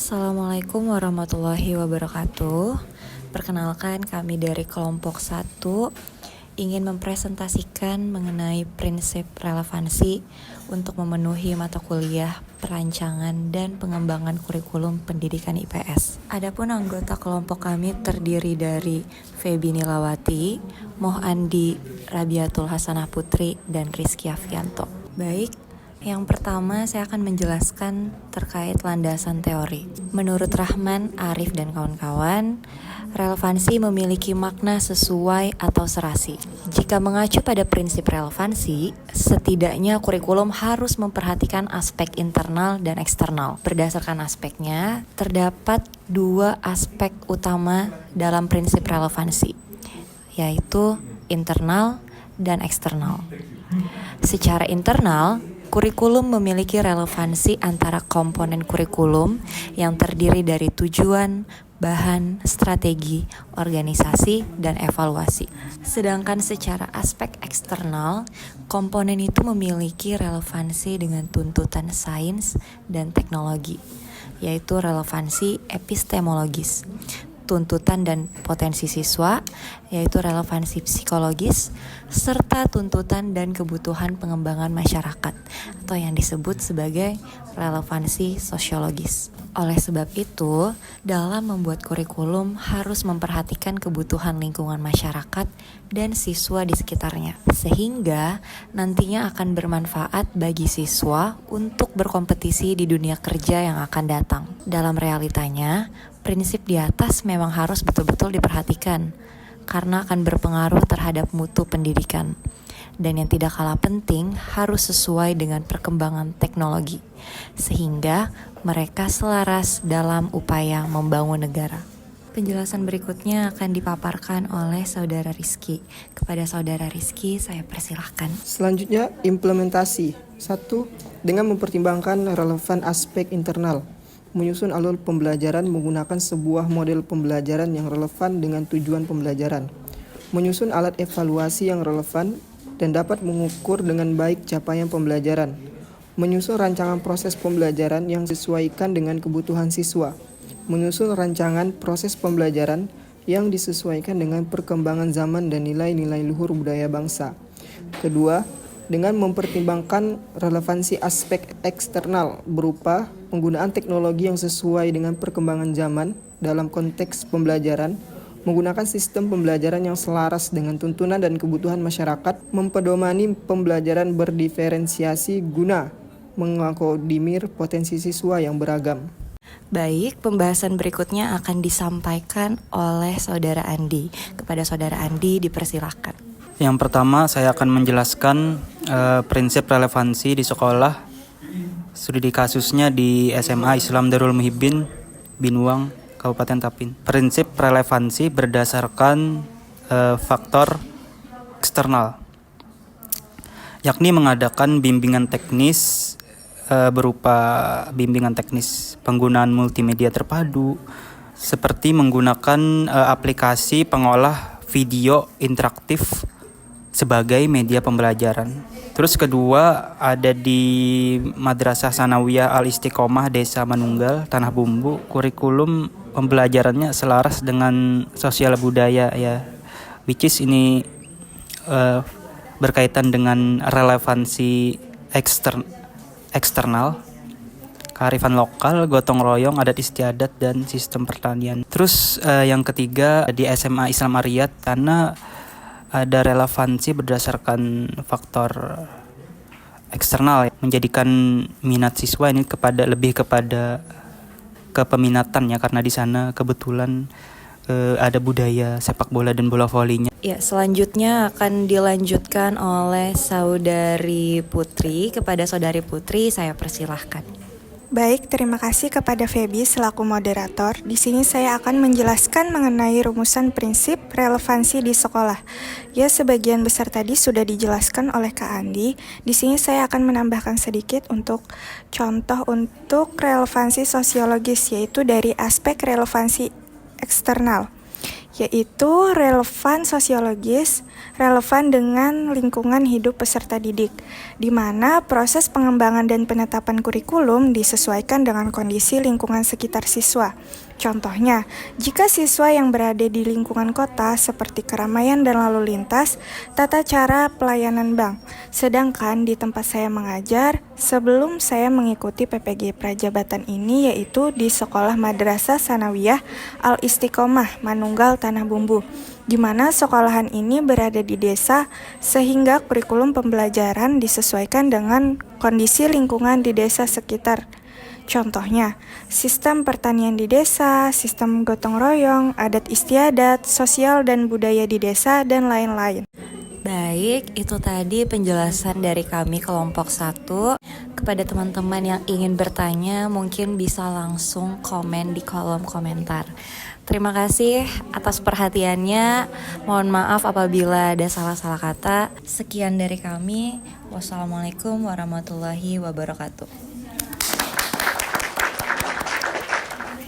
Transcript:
Assalamualaikum warahmatullahi wabarakatuh. Perkenalkan, kami dari kelompok 1 ingin mempresentasikan mengenai prinsip relevansi untuk memenuhi mata kuliah perancangan dan pengembangan kurikulum pendidikan IPS. Adapun anggota kelompok kami terdiri dari Febi Nilawati, Moh Andi Rabiatul Hasanah Putri, dan Rizky Afianto. Baik, yang pertama saya akan menjelaskan terkait landasan teori. Menurut Rahman, Arif, dan kawan-kawan, relevansi memiliki makna sesuai atau serasi. Jika mengacu pada prinsip relevansi, setidaknya kurikulum harus memperhatikan aspek internal dan eksternal. Berdasarkan aspeknya, terdapat 2 aspek utama dalam prinsip relevansi, yaitu internal dan eksternal. Secara internal, kurikulum memiliki relevansi antara komponen kurikulum yang terdiri dari tujuan, bahan, strategi, organisasi, dan evaluasi. Sedangkan secara aspek eksternal, komponen itu memiliki relevansi dengan tuntutan sains dan teknologi, yaitu relevansi epistemologis. Tuntutan dan potensi siswa, yaitu relevansi psikologis, serta tuntutan dan kebutuhan pengembangan masyarakat, atau yang disebut sebagai relevansi sosiologis. Oleh sebab itu, dalam membuat kurikulum harus memperhatikan kebutuhan lingkungan masyarakat dan siswa di sekitarnya, sehingga nantinya akan bermanfaat bagi siswa untuk berkompetisi di dunia kerja yang akan datang. Dalam realitanya, prinsip di atas memang harus betul-betul diperhatikan, karena akan berpengaruh terhadap mutu pendidikan. Dan yang tidak kalah penting, harus sesuai dengan perkembangan teknologi, sehingga mereka selaras dalam upaya membangun negara. Penjelasan berikutnya akan dipaparkan oleh Saudara Rizky. Kepada Saudara Rizky, saya persilahkan. Selanjutnya, implementasi. 1. Dengan mempertimbangkan relevan aspek internal. Menyusun alur pembelajaran menggunakan sebuah model pembelajaran yang relevan dengan tujuan pembelajaran. Menyusun alat evaluasi yang relevan dan dapat mengukur dengan baik capaian pembelajaran. Menyusun rancangan proses pembelajaran yang disesuaikan dengan kebutuhan siswa. Menyusun rancangan proses pembelajaran yang disesuaikan dengan perkembangan zaman dan nilai-nilai luhur budaya bangsa. Kedua, dengan mempertimbangkan relevansi aspek eksternal berupa penggunaan teknologi yang sesuai dengan perkembangan zaman dalam konteks pembelajaran, menggunakan sistem pembelajaran yang selaras dengan tuntunan dan kebutuhan masyarakat, mempedomani pembelajaran berdiferensiasi guna mengakomodir potensi siswa yang beragam. Baik, pembahasan berikutnya akan disampaikan oleh Saudara Andi. Kepada Saudara Andi, dipersilahkan. Yang pertama, saya akan menjelaskan prinsip relevansi di sekolah. Studi kasusnya di SMA Islam Darul Muhibin, Binuang, Kabupaten Tapin. Prinsip relevansi berdasarkan faktor eksternal, yakni mengadakan bimbingan teknis berupa bimbingan teknis penggunaan multimedia terpadu, seperti menggunakan aplikasi pengolah video interaktif sebagai media pembelajaran. Terus kedua, ada di Madrasah Sanawiyah Al-Istiqomah Desa Manunggal, Tanah Bumbu. Kurikulum pembelajarannya selaras dengan sosial budaya ya, which is ini berkaitan dengan relevansi eksternal, kearifan lokal, gotong royong, adat istiadat, dan sistem pertanian. Terus yang ketiga di SMA Islam Ariyat, karena ada relevansi berdasarkan faktor eksternal, menjadikan minat siswa ini lebih kepada kepeminatan ya, karena di sana kebetulan ada budaya sepak bola dan bola volinya. Ya, selanjutnya akan dilanjutkan oleh Saudari Putri. Kepada Saudari Putri, saya persilahkan. Baik, terima kasih kepada Febi selaku moderator. Di sini saya akan menjelaskan mengenai rumusan prinsip relevansi di sekolah. Ya, sebagian besar tadi sudah dijelaskan oleh Kak Andi. Di sini saya akan menambahkan sedikit untuk contoh untuk relevansi sosiologis, yaitu dari aspek relevansi eksternal. yaitu relevan sosiologis, relevan dengan lingkungan hidup peserta didik, di mana proses pengembangan dan penetapan kurikulum disesuaikan dengan kondisi lingkungan sekitar siswa. Contohnya, jika siswa yang berada di lingkungan kota seperti keramaian dan lalu lintas, tata cara pelayanan bank. Sedangkan di tempat saya mengajar, sebelum saya mengikuti PPG Prajabatan ini yaitu di Sekolah Madrasah Sanawiyah Al-Istiqomah Manunggal Tanah Bumbu, di mana sekolahan ini berada di desa sehingga kurikulum pembelajaran disesuaikan dengan kondisi lingkungan di desa sekitar. Contohnya, sistem pertanian di desa, sistem gotong royong, adat istiadat, sosial dan budaya di desa, dan lain-lain. Baik, itu tadi penjelasan dari kami kelompok 1. Kepada teman-teman yang ingin bertanya, mungkin bisa langsung komen di kolom komentar. Terima kasih atas perhatiannya. Mohon maaf apabila ada salah-salah kata. Sekian dari kami. Wassalamualaikum warahmatullahi wabarakatuh.